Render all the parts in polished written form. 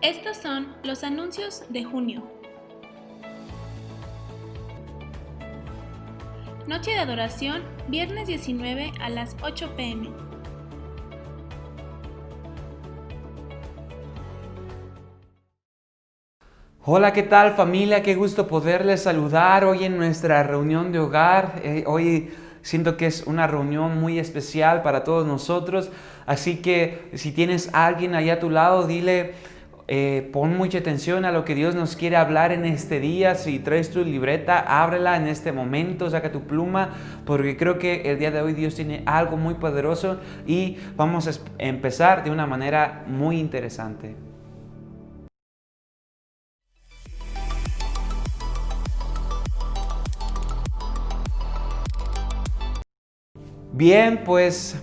Estos son los anuncios de junio. Noche de adoración, viernes 19 a las 8 p.m. Hola, ¿qué tal familia? Qué gusto poderles saludar hoy en nuestra reunión de hogar. Hoy siento que es una reunión muy especial para todos nosotros, así que si tienes a alguien allá a tu lado, dile, pon mucha atención a lo que Dios nos quiere hablar en este día. Si traes tu libreta, ábrela en este momento, saca tu pluma, porque creo que el día de hoy Dios tiene algo muy poderoso y vamos a empezar de una manera muy interesante. Bien, pues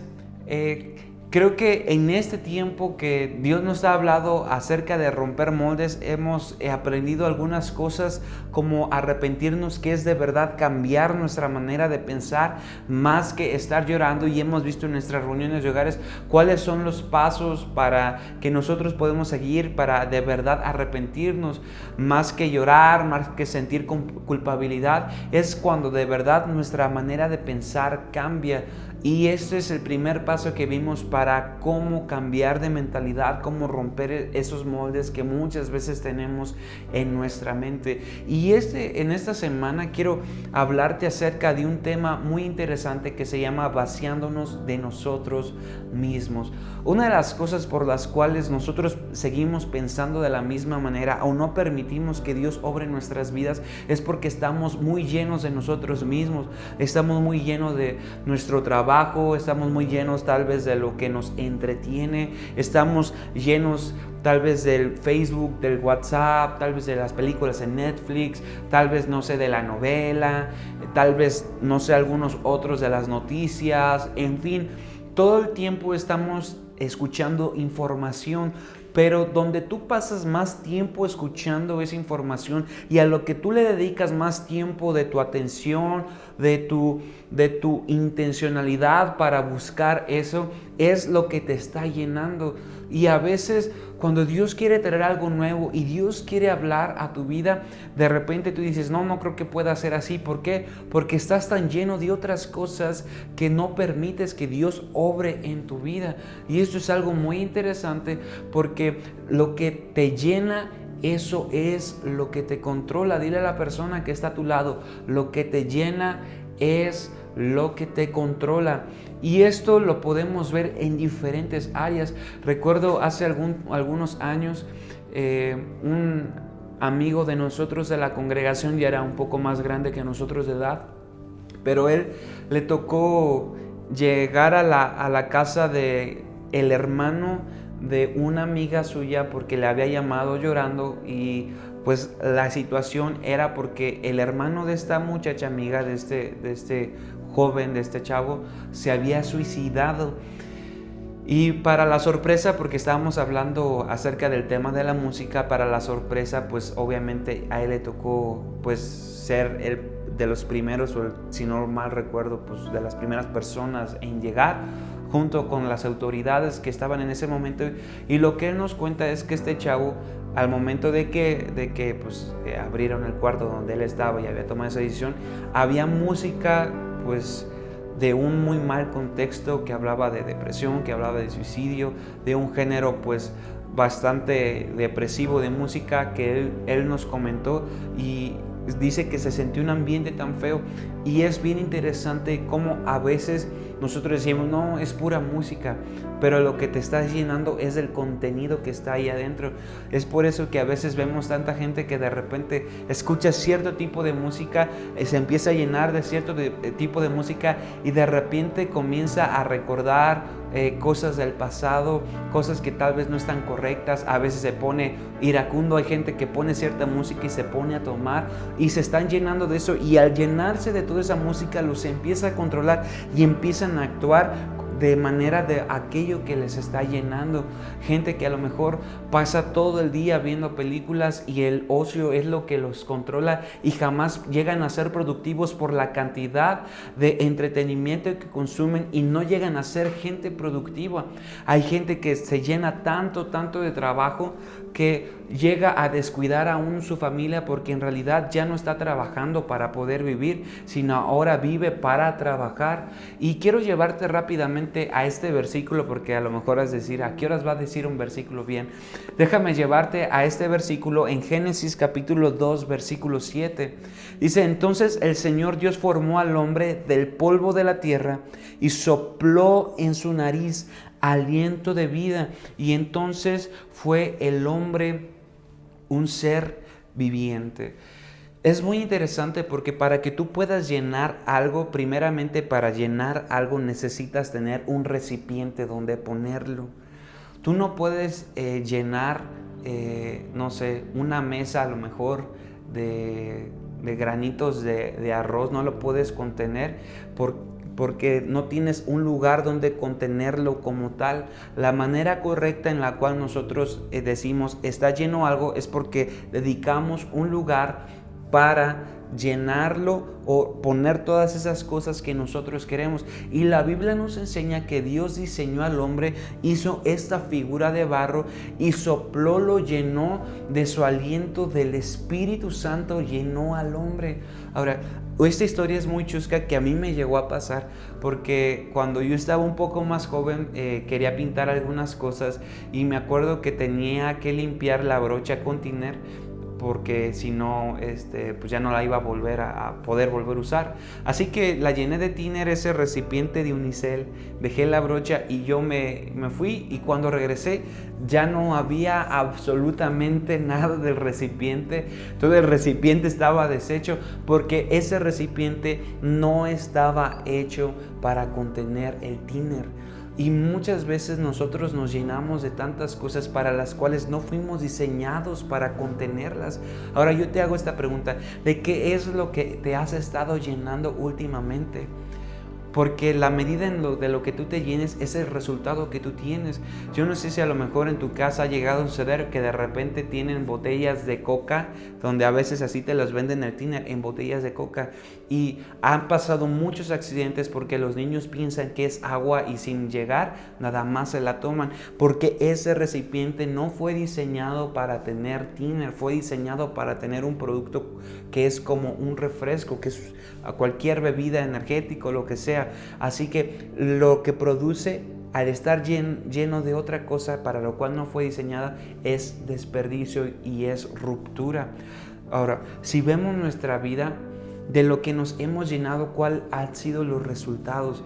creo que en este tiempo que Dios nos ha hablado acerca de romper moldes, hemos aprendido algunas cosas como arrepentirnos, que es de verdad cambiar nuestra manera de pensar más que estar llorando, y hemos visto en nuestras reuniones de hogares cuáles son los pasos para que nosotros podemos seguir para de verdad arrepentirnos, más que llorar, más que sentir culpabilidad. Es cuando de verdad nuestra manera de pensar cambia. Y este es el primer paso que vimos para cómo cambiar de mentalidad, cómo romper esos moldes que muchas veces tenemos en nuestra mente. Y en esta semana quiero hablarte acerca de un tema muy interesante que se llama vaciándonos de nosotros mismos. Una de las cosas por las cuales nosotros seguimos pensando de la misma manera o no permitimos que Dios obre en nuestras vidas es porque estamos muy llenos de nosotros mismos, estamos muy llenos de nuestro trabajo, estamos muy llenos tal vez de lo que nos entretiene, estamos llenos tal vez del Facebook, del WhatsApp, tal vez de las películas en Netflix, tal vez no sé de la novela, tal vez no sé algunos otros de las noticias, en fin, todo el tiempo estamos escuchando información. Pero donde tú pasas más tiempo escuchando esa información y a lo que tú le dedicas más tiempo de tu atención, de tu intencionalidad para buscar eso, es lo que te está llenando. Y a veces cuando Dios quiere traer algo nuevo y Dios quiere hablar a tu vida, de repente tú dices, no creo que pueda ser así. ¿Por qué? Porque estás tan lleno de otras cosas que no permites que Dios obre en tu vida. Y esto es algo muy interesante porque lo que te llena, eso es lo que te controla. Dile a la persona que está a tu lado, lo que te llena es lo que te controla. Y esto lo podemos ver en diferentes áreas. Recuerdo hace algunos años, un amigo de nosotros de la congregación, ya era un poco más grande que nosotros de edad, pero él le tocó llegar a la casa de el hermano de una amiga suya porque le había llamado llorando, y pues la situación era porque el hermano de esta muchacha amiga de este joven, de este chavo, se había suicidado. Y para la sorpresa, porque estábamos hablando acerca del tema de la música, para la sorpresa, pues obviamente a él le tocó pues ser el de los primeros, o si no mal recuerdo, pues de las primeras personas en llegar, junto con las autoridades que estaban en ese momento. Y lo que él nos cuenta es que este chavo, al momento de que pues, abrieron el cuarto donde él estaba y había tomado esa decisión, había música pues de un muy mal contexto, que hablaba de depresión, que hablaba de suicidio, de un género pues bastante depresivo de música que él nos comentó, y dice que se sintió un ambiente tan feo. Y es bien interesante cómo a veces nosotros decimos, no, es pura música, pero lo que te estás llenando es el contenido que está ahí adentro. Es por eso que a veces vemos tanta gente que de repente escucha cierto tipo de música, se empieza a llenar de cierto tipo de música, y de repente comienza a recordar cosas del pasado, cosas que tal vez no están correctas. A veces se pone iracundo, hay gente que pone cierta música y se pone a tomar, y se están llenando de eso, y al llenarse de toda esa música los empieza a controlar y empiezan a actuar de manera de aquello que les está llenando. Gente que a lo mejor pasa todo el día viendo películas y el ocio es lo que los controla y jamás llegan a ser productivos por la cantidad de entretenimiento que consumen y no llegan a ser gente productiva. Hay gente que se llena tanto de trabajo que llega a descuidar aún su familia porque en realidad ya no está trabajando para poder vivir, sino ahora vive para trabajar. Y quiero llevarte rápidamente a este versículo porque a lo mejor vas a decir, ¿a qué horas va a decir un versículo bien? Déjame llevarte a este versículo en Génesis capítulo 2, versículo 7. Dice, entonces el Señor Dios formó al hombre del polvo de la tierra y sopló en su nariz aliento de vida, y entonces fue el hombre un ser viviente. Es muy interesante porque para que tú puedas llenar algo, primeramente para llenar algo necesitas tener un recipiente donde ponerlo. Tú no puedes llenar, no sé, una mesa a lo mejor de granitos de arroz, no lo puedes contener porque no tienes un lugar donde contenerlo como tal. La manera correcta en la cual nosotros decimos está lleno algo es porque dedicamos un lugar para llenarlo o poner todas esas cosas que nosotros queremos. Y la Biblia nos enseña que Dios diseñó al hombre, hizo esta figura de barro y sopló, lo llenó de su aliento, del Espíritu Santo llenó al hombre. Ahora, esta historia es muy chusca que a mí me llegó a pasar porque cuando yo estaba un poco más joven quería pintar algunas cosas y me acuerdo que tenía que limpiar la brocha con tiner porque si no, pues ya no la iba a volver a poder volver a usar. Así que la llené de tiner, ese recipiente de unicel, dejé la brocha y yo me fui, y cuando regresé ya no había absolutamente nada del recipiente. Todo el recipiente estaba deshecho porque ese recipiente no estaba hecho para contener el tiner. Y muchas veces nosotros nos llenamos de tantas cosas para las cuales no fuimos diseñados para contenerlas. Ahora yo te hago esta pregunta, ¿de qué es lo que te has estado llenando últimamente? Porque la medida de lo que tú te llenes es el resultado que tú tienes. Yo no sé si a lo mejor en tu casa ha llegado a suceder que de repente tienen botellas de coca, donde a veces así te las venden el tiner en botellas de coca. Y han pasado muchos accidentes porque los niños piensan que es agua y sin llegar nada más se la toman. Porque ese recipiente no fue diseñado para tener tiner, fue diseñado para tener un producto que es como un refresco, que es a cualquier bebida energética o lo que sea. Así que lo que produce al estar lleno de otra cosa para lo cual no fue diseñada es desperdicio y es ruptura. Ahora, si vemos nuestra vida, de lo que nos hemos llenado, ¿cuál han sido los resultados?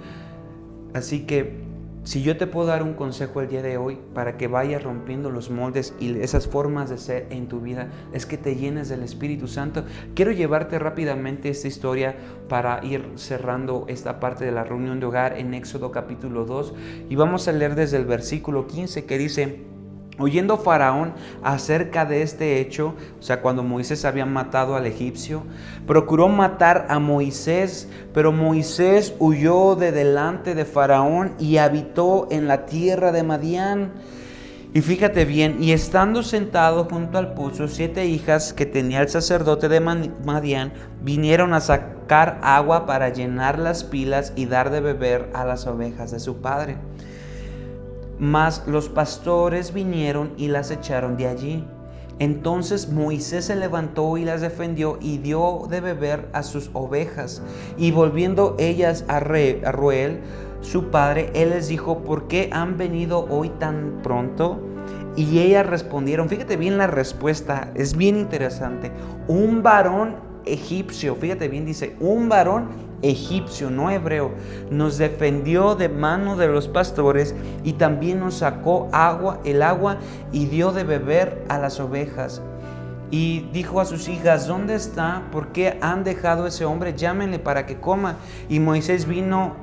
Así que si yo te puedo dar un consejo el día de hoy para que vayas rompiendo los moldes y esas formas de ser en tu vida, es que te llenes del Espíritu Santo. Quiero llevarte rápidamente esta historia para ir cerrando esta parte de la reunión de hogar en Éxodo capítulo 2, y vamos a leer desde el versículo 15 que dice: oyendo Faraón acerca de este hecho, o sea, cuando Moisés había matado al egipcio, procuró matar a Moisés, pero Moisés huyó de delante de Faraón y habitó en la tierra de Madián. Y fíjate bien, y estando sentado junto al pozo, 7 hijas que tenía el sacerdote de Madián vinieron a sacar agua para llenar las pilas y dar de beber a las ovejas de su padre. Mas los pastores vinieron y las echaron de allí. Entonces Moisés se levantó y las defendió y dio de beber a sus ovejas. Y volviendo ellas a Reuel, su padre, él les dijo: ¿por qué han venido hoy tan pronto? Y ellas respondieron, fíjate bien la respuesta, es bien interesante: un varón egipcio, fíjate bien, dice un varón egipcio, no hebreo, nos defendió de mano de los pastores y también nos sacó el agua y dio de beber a las ovejas. Y dijo a sus hijas: ¿dónde está? ¿Por qué han dejado a ese hombre? Llámenle para que coma. Y Moisés vino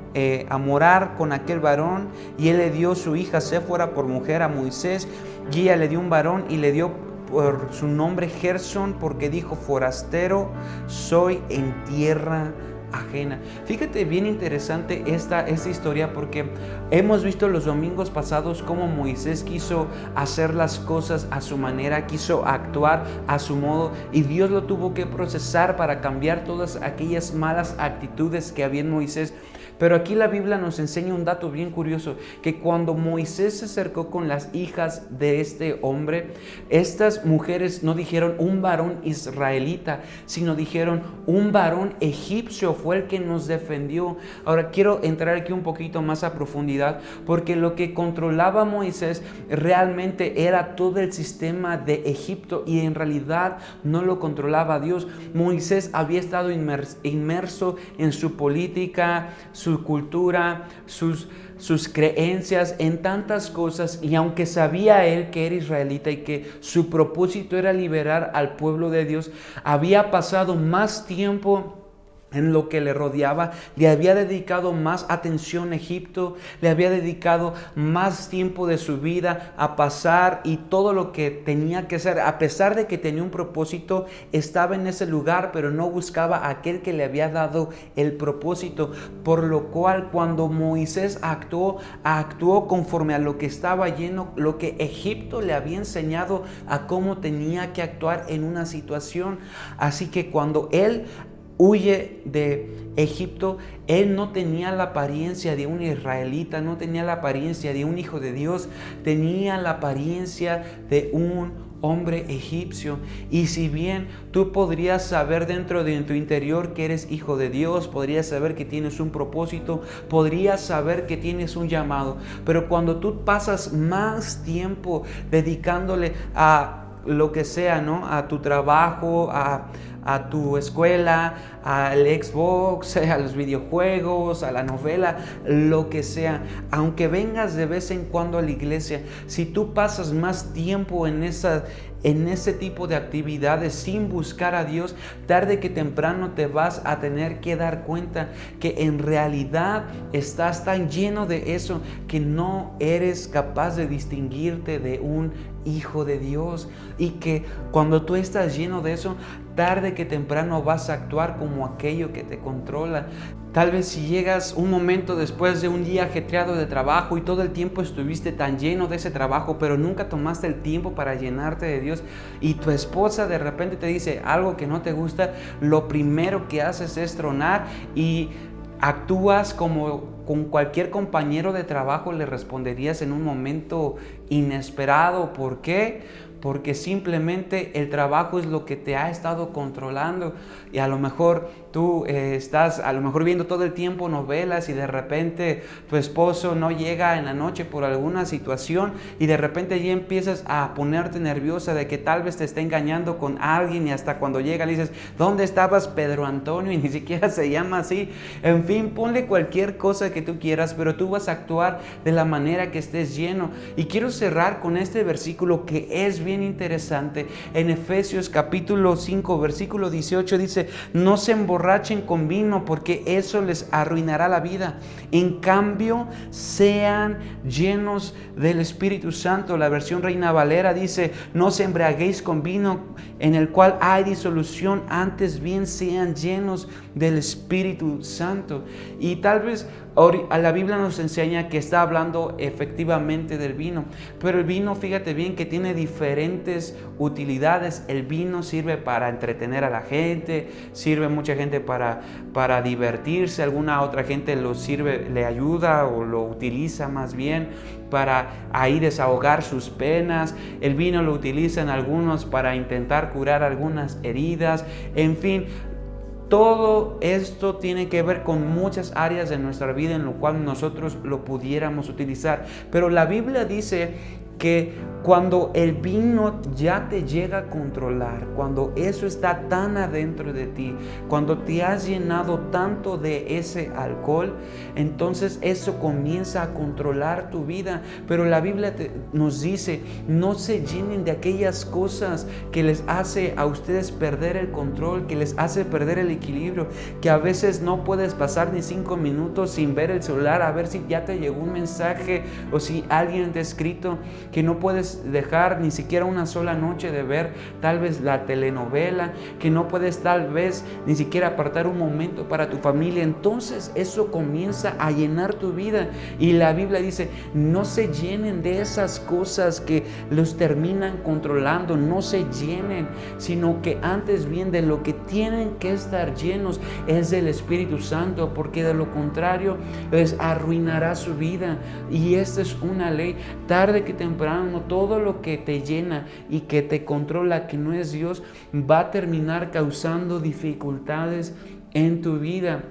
a morar con aquel varón, y él le dio su hija Séfora por mujer a Moisés, y ella le dio un varón y le dio por su nombre Gersón, porque dijo: forastero soy en tierra ajena. Fíjate, bien interesante esta historia, porque hemos visto los domingos pasados cómo Moisés quiso hacer las cosas a su manera, quiso actuar a su modo, y Dios lo tuvo que procesar para cambiar todas aquellas malas actitudes que había en Moisés. Pero aquí la Biblia nos enseña un dato bien curioso, que cuando Moisés se acercó con las hijas de este hombre, estas mujeres no dijeron un varón israelita, sino dijeron un varón egipcio fue el que nos defendió. Ahora quiero entrar aquí un poquito más a profundidad, porque lo que controlaba Moisés realmente era todo el sistema de Egipto, y en realidad no lo controlaba Dios. Moisés había estado inmerso en su política, su cultura, sus creencias, en tantas cosas, y aunque sabía él que era israelita y que su propósito era liberar al pueblo de Dios, había pasado más tiempo en lo que le rodeaba, le había dedicado más atención a Egipto, le había dedicado más tiempo de su vida a pasar y todo lo que tenía que hacer. A pesar de que tenía un propósito, estaba en ese lugar, pero no buscaba a aquel que le había dado el propósito. Por lo cual, cuando Moisés actuó conforme a lo que estaba lleno, lo que Egipto le había enseñado a cómo tenía que actuar en una situación. Así que cuando él huye de Egipto, él no tenía la apariencia de un israelita, no tenía la apariencia de un hijo de Dios, tenía la apariencia de un hombre egipcio. Y si bien tú podrías saber dentro de tu interior que eres hijo de Dios, podrías saber que tienes un propósito, podrías saber que tienes un llamado, pero cuando tú pasas más tiempo dedicándole a lo que sea, ¿no? A tu trabajo, a tu escuela, al Xbox, a los videojuegos, a la novela, lo que sea, aunque vengas de vez en cuando a la iglesia, si tú pasas más tiempo en ese tipo de actividades sin buscar a Dios, tarde que temprano te vas a tener que dar cuenta que en realidad estás tan lleno de eso que no eres capaz de distinguirte de un hijo de Dios, y que cuando tú estás lleno de eso, tarde que temprano vas a actuar como aquello que te controla. Tal vez si llegas un momento después de un día ajetreado de trabajo y todo el tiempo estuviste tan lleno de ese trabajo, pero nunca tomaste el tiempo para llenarte de Dios, y tu esposa de repente te dice algo que no te gusta, lo primero que haces es tronar y actúas como con cualquier compañero de trabajo le responderías en un momento inesperado. ¿Por qué? Porque simplemente el trabajo es lo que te ha estado controlando, y a lo mejor tú estás viendo todo el tiempo novelas, y de repente tu esposo no llega en la noche por alguna situación, y de repente ya empiezas a ponerte nerviosa de que tal vez te esté engañando con alguien, y hasta cuando llega le dices, ¿dónde estabas, Pedro Antonio? Y ni siquiera se llama así. En fin, ponle cualquier cosa que tú quieras, pero tú vas a actuar de la manera que estés lleno. Y quiero cerrar con este versículo que es bien interesante. En Efesios capítulo 5 versículo 18 dice, no se emborrachen con vino, porque eso les arruinará la vida. En cambio, sean llenos del Espíritu Santo. La versión Reina Valera dice, no os embriaguéis con vino en el cual hay disolución, antes bien sean llenos del Espíritu Santo. Y tal vez a la Biblia nos enseña que está hablando efectivamente del vino, pero el vino, fíjate bien, que tiene diferentes utilidades. El vino sirve para entretener a la gente, sirve mucha gente para divertirse, alguna otra gente le ayuda o lo utiliza más bien para ahí desahogar sus penas. El vino lo utilizan algunos para intentar curar algunas heridas. En fin, todo esto tiene que ver con muchas áreas de nuestra vida en lo cual nosotros lo pudiéramos utilizar. Pero la Biblia dice que cuando el vino ya te llega a controlar, cuando eso está tan adentro de ti, cuando te has llenado tanto de ese alcohol, entonces eso comienza a controlar tu vida. Pero la Biblia nos dice, no se llenen de aquellas cosas que les hace a ustedes perder el control, que les hace perder el equilibrio, que a veces no puedes pasar ni 5 minutos sin ver el celular a ver si ya te llegó un mensaje o si alguien te ha escrito. que no puedes dejar ni siquiera una sola noche de ver tal vez la telenovela, que no puedes tal vez ni siquiera apartar un momento para tu familia. Entonces eso comienza a llenar tu vida, y la Biblia dice: no se llenen de esas cosas que los terminan controlando, no se llenen, sino que antes bien de lo que tienen que estar llenos es del Espíritu Santo, porque de lo contrario les arruinará su vida. Y esta es una ley: tarde que temprano todo lo que te llena y que te controla, que no es Dios, va a terminar causando dificultades en tu vida.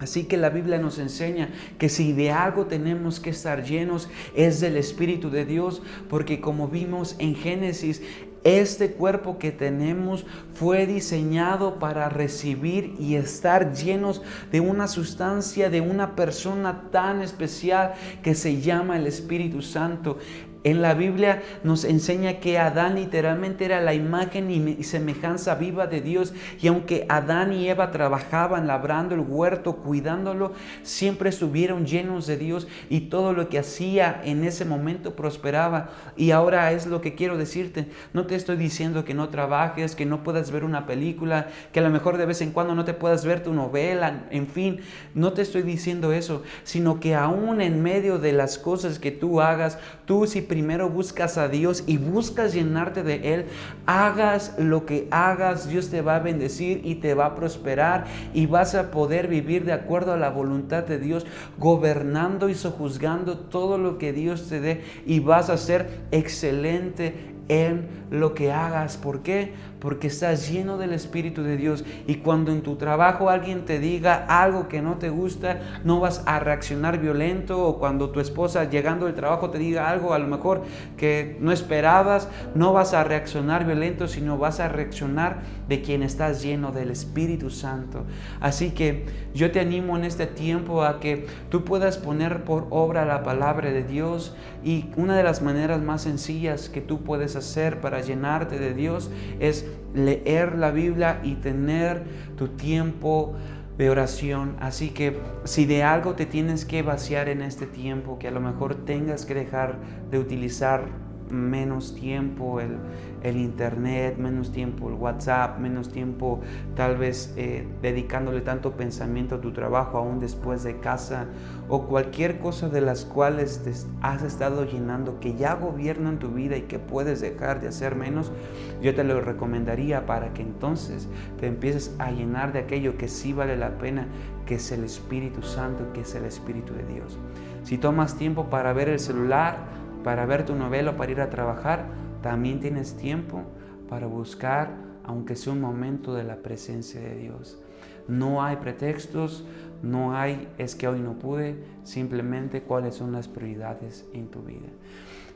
Así que la Biblia nos enseña que si de algo tenemos que estar llenos es del Espíritu de Dios, porque como vimos en Génesis, este cuerpo que tenemos fue diseñado para recibir y estar llenos de una sustancia, de una persona tan especial que se llama el Espíritu Santo. En la Biblia nos enseña que Adán literalmente era la imagen y semejanza viva de Dios. Y aunque Adán y Eva trabajaban labrando el huerto, cuidándolo, siempre estuvieron llenos de Dios, y todo lo que hacía en ese momento prosperaba. Y ahora es lo que quiero decirte: no te estoy diciendo que no trabajes, que no puedas ver una película, que a lo mejor de vez en cuando no te puedas ver tu novela, en fin, no te estoy diciendo eso, sino que aún en medio de las cosas que tú hagas, tú, si primero buscas a Dios y buscas llenarte de Él, hagas lo que hagas, Dios te va a bendecir y te va a prosperar, y vas a poder vivir de acuerdo a la voluntad de Dios, gobernando y sojuzgando todo lo que Dios te dé, y vas a ser excelente en lo que hagas. ¿Por qué? Porque estás lleno del Espíritu de Dios, y cuando en tu trabajo alguien te diga algo que no te gusta, no vas a reaccionar violento, o cuando tu esposa llegando del trabajo te diga algo a lo mejor que no esperabas, no vas a reaccionar violento, sino vas a reaccionar de quien estás lleno del Espíritu Santo. Así que yo te animo en este tiempo a que tú puedas poner por obra la palabra de Dios, y una de las maneras más sencillas que tú puedes hacer para llenarte de Dios es leer la Biblia y tener tu tiempo de oración. Así que si de algo te tienes que vaciar en este tiempo, que a lo mejor tengas que dejar de utilizar menos tiempo el internet, menos tiempo el WhatsApp, menos tiempo tal vez dedicándole tanto pensamiento a tu trabajo aún después de casa, o cualquier cosa de las cuales te has estado llenando que ya gobiernan tu vida y que puedes dejar de hacer menos, yo te lo recomendaría para que entonces te empieces a llenar de aquello que sí vale la pena, que es el Espíritu Santo, que es el Espíritu de Dios. Si tomas tiempo para ver el celular, para ver tu novela, para ir a trabajar, también tienes tiempo para buscar, aunque sea un momento, de la presencia de Dios. No hay pretextos, no hay es que hoy no pude, simplemente cuáles son las prioridades en tu vida.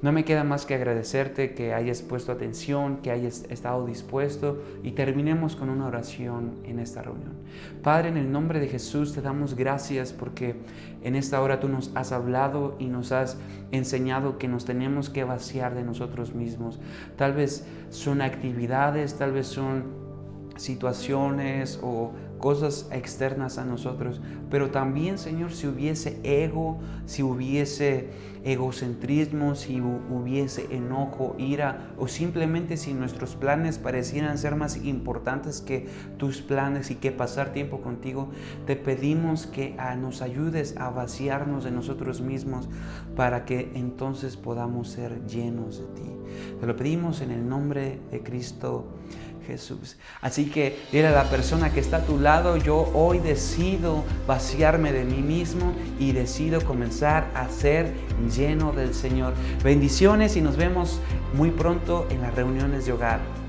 No me queda más que agradecerte que hayas puesto atención, que hayas estado dispuesto, y terminemos con una oración en esta reunión. Padre, en el nombre de Jesús te damos gracias porque en esta hora tú nos has hablado y nos has enseñado que nos tenemos que vaciar de nosotros mismos. Tal vez son actividades, tal vez son situaciones o cosas externas a nosotros, pero también, Señor, si hubiese ego, si hubiese egocentrismo, si hubiese enojo, ira, o simplemente si nuestros planes parecieran ser más importantes que tus planes y que pasar tiempo contigo, te pedimos que nos ayudes a vaciarnos de nosotros mismos para que entonces podamos ser llenos de ti. Te lo pedimos en el nombre de Cristo Jesús. Así que dile a la persona que está a tu lado: yo hoy decido vaciarme de mí mismo y decido comenzar a ser lleno del Señor. Bendiciones y nos vemos muy pronto en las reuniones de hogar.